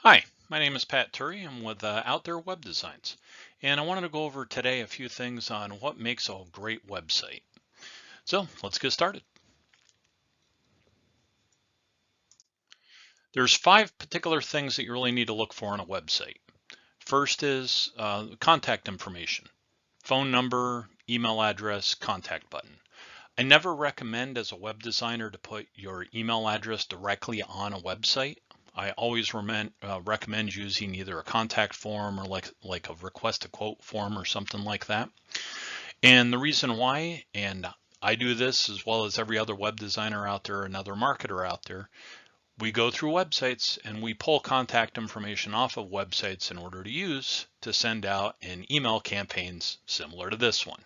Hi, my name is Pat Turry. I'm with Out There Web Designs, and I wanted to go over today a few things on what makes a great website. So let's get started. There's 5 particular things that you really need to look for on a website. First is contact information, phone number, email address, contact button. I never recommend as a web designer to put your email address directly on a website. I always recommend using either a contact form or like a request a quote form or something like that. And the reason why, and I do this as well as every other web designer out there, another marketer out there, we go through websites and we pull contact information off of websites in order to use to send out in email campaigns similar to this one.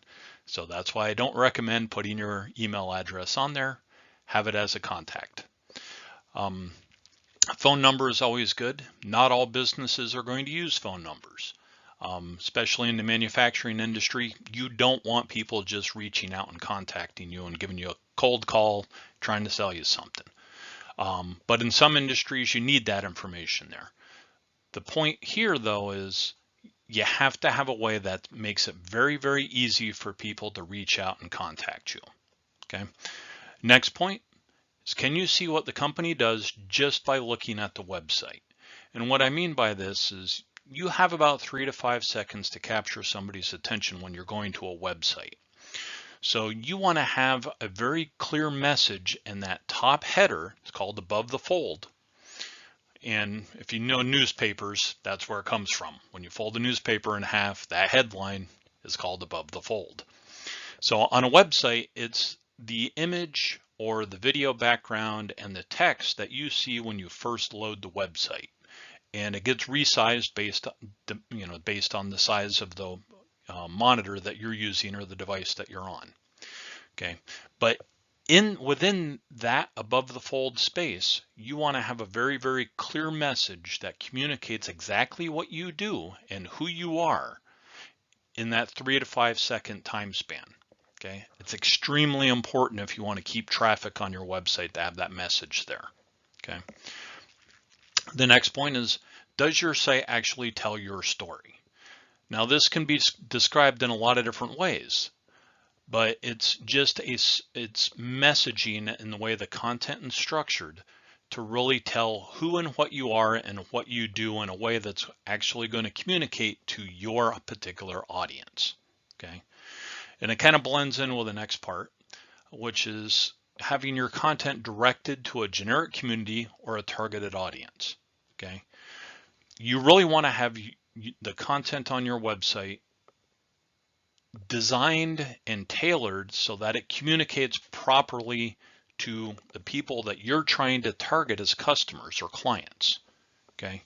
So that's why I don't recommend putting your email address on there. Have it as a contact. Um, Phone number is always good. Not all businesses are going to use phone numbers. Especially in the manufacturing industry, you don't want people just reaching out and contacting you and giving you a cold call trying to sell you something. But in some industries, you need that information there. The point here, though, is you have to have a way that makes it very, very easy for people to reach out and contact you. Okay. Next point is, can you see what the company does just by looking at the website? And what I mean by this is you have about 3 to 5 seconds to capture somebody's attention when you're going to a website. So you want to have a very clear message in that top header. It's called above the fold. And if you know newspapers, that's where it comes from. When you fold a newspaper in half, that headline is called above the fold. So on a website, it's the image or the video background and the text that you see when you first load the website. And it gets resized based on the size of the monitor that you're using or the device that you're on. Okay, but within that above the fold space, you want to have a very, very clear message that communicates exactly what you do and who you are in that 3 to 5 second time span. Okay, it's extremely important if you want to keep traffic on your website to have that message there. Okay. The next point is, does your site actually tell your story? Now, this can be described in a lot of different ways, but it's messaging in the way the content is structured to really tell who and what you are and what you do in a way that's actually going to communicate to your particular audience. Okay. And it kind of blends in with the next part, which is having your content directed to a generic community or a targeted audience. Okay. You really want to have the content on your website designed and tailored so that it communicates properly to the people that you're trying to target as customers or clients. Okay.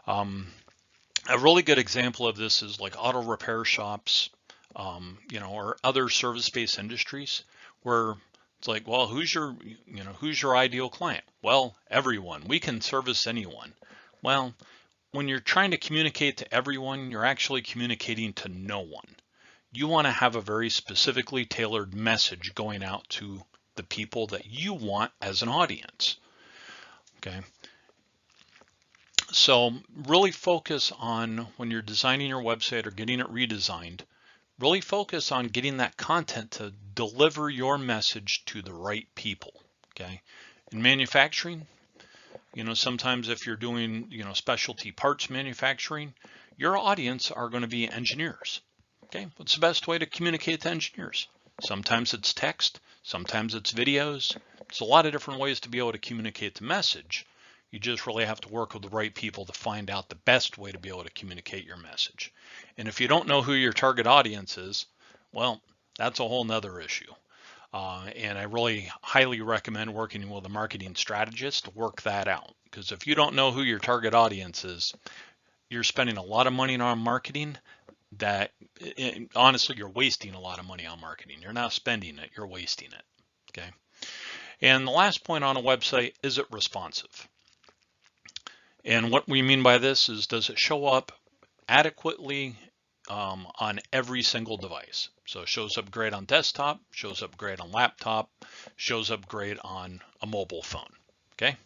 A really good example of this is like auto repair shops, or other service-based industries where it's like, well, who's your ideal client? Well, everyone. We can service anyone. Well, when you're trying to communicate to everyone, you're actually communicating to no one. You want to have a very specifically tailored message going out to the people that you want as an audience. Okay. So really focus on, when you're designing your website or getting it redesigned, really focus on getting that content to deliver your message to the right people. Okay. In manufacturing, sometimes if you're doing, specialty parts manufacturing, your audience are going to be engineers. Okay. What's the best way to communicate to engineers? Sometimes it's text, sometimes it's videos. There's a lot of different ways to be able to communicate the message. You just really have to work with the right people to find out the best way to be able to communicate your message. And if you don't know who your target audience is, well, that's a whole nother issue. And I really highly recommend working with a marketing strategist to work that out. Because if you don't know who your target audience is, you're spending a lot of money on marketing that, honestly, you're wasting a lot of money on marketing. You're not spending it, you're wasting it. Okay. And the last point on a website, is it responsive? And what we mean by this is, does it show up adequately on every single device? So it shows up great on desktop, shows up great on laptop, shows up great on a mobile phone. Okay.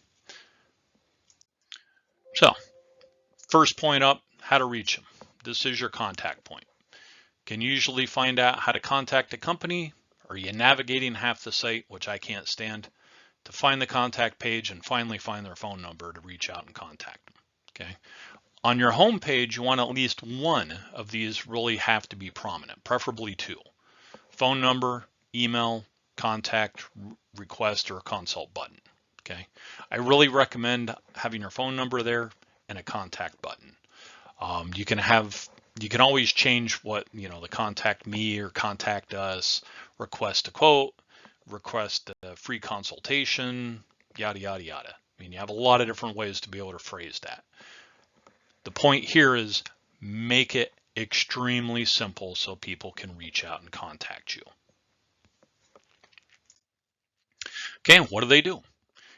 So First point up, how to reach them. This is your contact point. Can you usually find out how to contact a company? Are you navigating half the site, which I can't stand, to find the contact page and finally find their phone number to reach out and contact them? Okay. On your home page, you want at least one of these really have to be prominent, preferably two. Phone number, email, contact, request, or a consult button. Okay. I really recommend having your phone number there and a contact button. You can always change what, the contact me or contact us, request a quote, request a free consultation, yada, yada, yada. I mean, you have a lot of different ways to be able to phrase that. The point here is make it extremely simple so people can reach out and contact you. Okay, what do they do?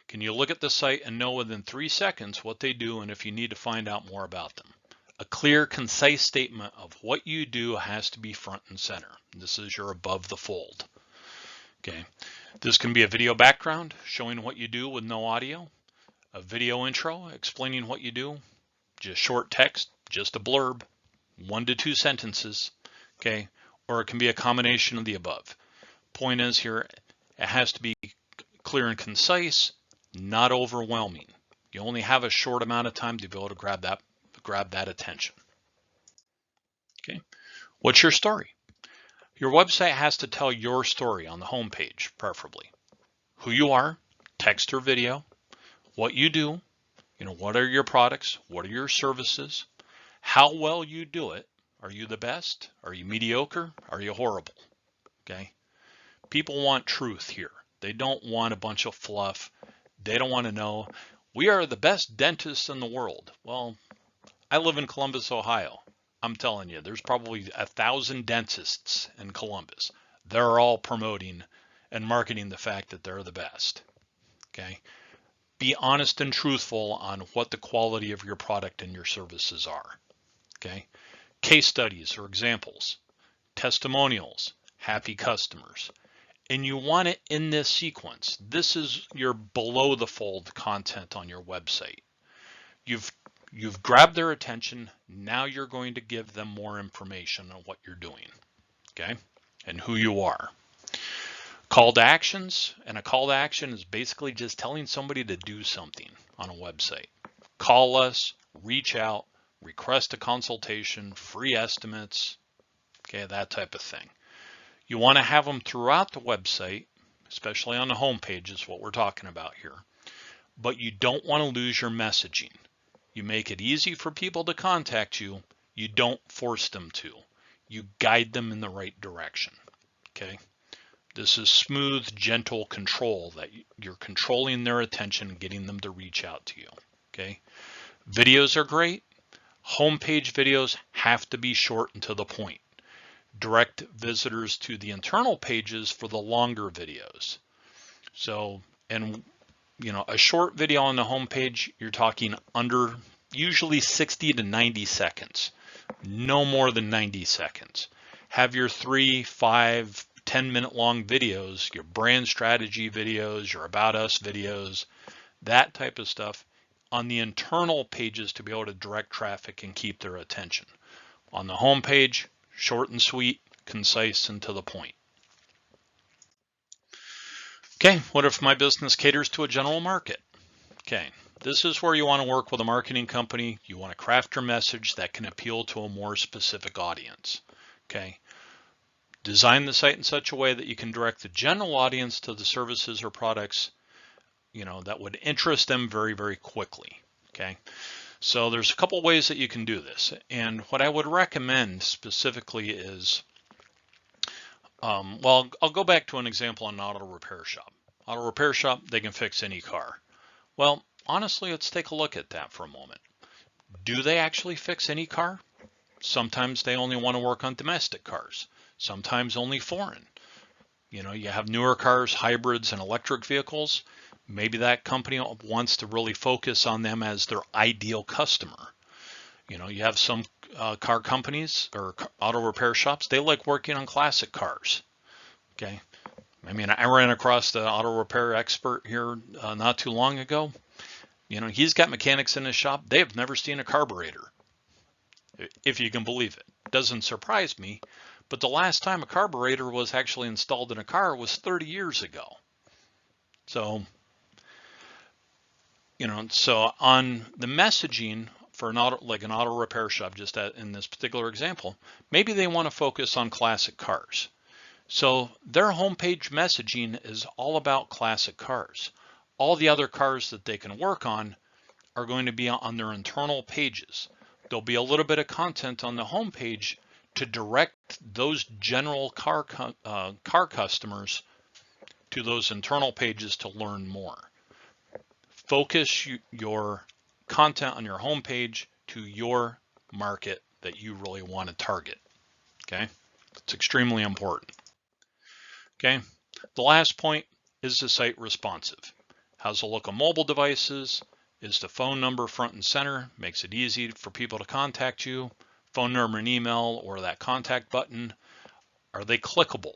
Can you look at the site and know within 3 seconds what they do and if you need to find out more about them? A clear, concise statement of what you do has to be front and center. This is your above the fold. Okay, this can be a video background showing what you do with no audio, a video intro explaining what you do, just short text, just a blurb, 1 to 2 sentences, okay, or it can be a combination of the above. Point is here, it has to be clear and concise, not overwhelming. You only have a short amount of time to be able to grab that attention. Okay, what's your story? Your website has to tell your story on the home page, preferably. Who you are, text or video, what you do, what are your products, what are your services, how well you do it. Are you the best? Are you mediocre? Are you horrible? Okay. People want truth here. They don't want a bunch of fluff. They don't want to know, we are the best dentists in the world. Well, I live in Columbus, Ohio. I'm telling you, there's probably 1,000 dentists in Columbus. They're all promoting and marketing the fact that they're the best. Okay. Be honest and truthful on what the quality of your product and your services are. Okay. Case studies or examples, testimonials, happy customers. And you want it in this sequence. This is your below the fold content on your website. You've grabbed their attention. Now you're going to give them more information on what you're doing, okay, and who you are. Call to actions, and a call to action is basically just telling somebody to do something on a website. Call us, reach out, request a consultation, free estimates, okay, that type of thing. You want to have them throughout the website, especially on the home page is what we're talking about here. But you don't want to lose your messaging. You make it easy for people to contact you. You don't force them to. You guide them in the right direction. Okay. This is smooth, gentle control that you're controlling their attention, getting them to reach out to you. Okay. Videos are great. Homepage videos have to be short and to the point. Direct visitors to the internal pages for the longer videos. So, and a short video on the homepage, you're talking under usually 60 to 90 seconds, no more than 90 seconds. Have your 3, 5, 10-minute long videos, your brand strategy videos, your about us videos, that type of stuff on the internal pages to be able to direct traffic and keep their attention. On the homepage, short and sweet, concise and to the point. Okay, what if my business caters to a general market? Okay, this is where you want to work with a marketing company. You want to craft your message that can appeal to a more specific audience. Okay, design the site in such a way that you can direct the general audience to the services or products, that would interest them very, very quickly. Okay, so there's a couple ways that you can do this. And what I would recommend specifically is, well, I'll go back to an example on an auto repair shop. Auto repair shop, they can fix any car. Well, honestly, let's take a look at that for a moment. Do they actually fix any car? Sometimes they only want to work on domestic cars. Sometimes only foreign. You have newer cars, hybrids, and electric vehicles. Maybe that company wants to really focus on them as their ideal customer. You have some car companies or auto repair shops, they like working on classic cars. Okay. I mean, I ran across the auto repair expert here not too long ago. You know, he's got mechanics in his shop. They have never seen a carburetor, if you can believe it. Doesn't surprise me, but the last time a carburetor was actually installed in a car was 30 years ago. So, you know, so on the messaging for an auto, like an auto repair shop, just in this particular example, maybe they want to focus on classic cars. So their homepage messaging is all about classic cars. All the other cars that they can work on are going to be on their internal pages. There'll be a little bit of content on the homepage to direct those general car customers to those internal pages to learn more. Focus your content on your homepage to your market that you really want to target. Okay, it's extremely important. Okay, the last point is the site responsive. How's it look on mobile devices? Is the phone number front and center? Makes it easy for people to contact you. Phone number and email, or that contact button, are they clickable?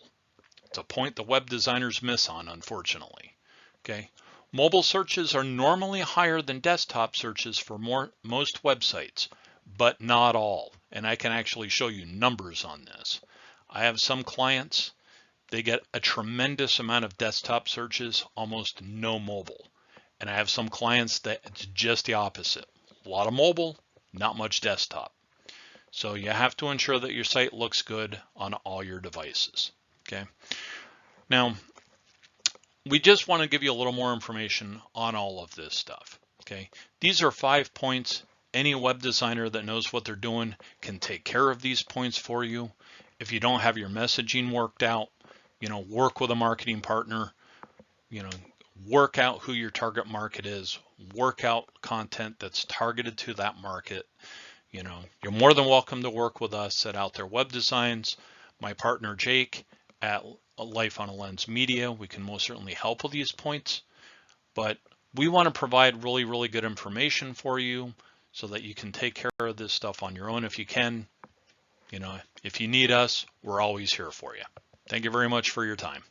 It's a point the web designers miss on, unfortunately. Okay, mobile searches are normally higher than desktop searches for most websites, but not all. And I can actually show you numbers on this. I have some clients, they get a tremendous amount of desktop searches, almost no mobile. And I have some clients that it's just the opposite. A lot of mobile, not much desktop. So you have to ensure that your site looks good on all your devices. Okay. Now, we just want to give you a little more information on all of this stuff. Okay. These are 5 points. Any web designer that knows what they're doing can take care of these points for you. If you don't have your messaging worked out, you know, work with a marketing partner, you know, work out who your target market is, work out content that's targeted to that market. You know, you're more than welcome to work with us at Out There Web Designs. My partner Jake at Life on a Lens Media, we can most certainly help with these points, but we want to provide really, really good information for you so that you can take care of this stuff on your own if you can. You know, if you need us, we're always here for you. Thank you very much for your time.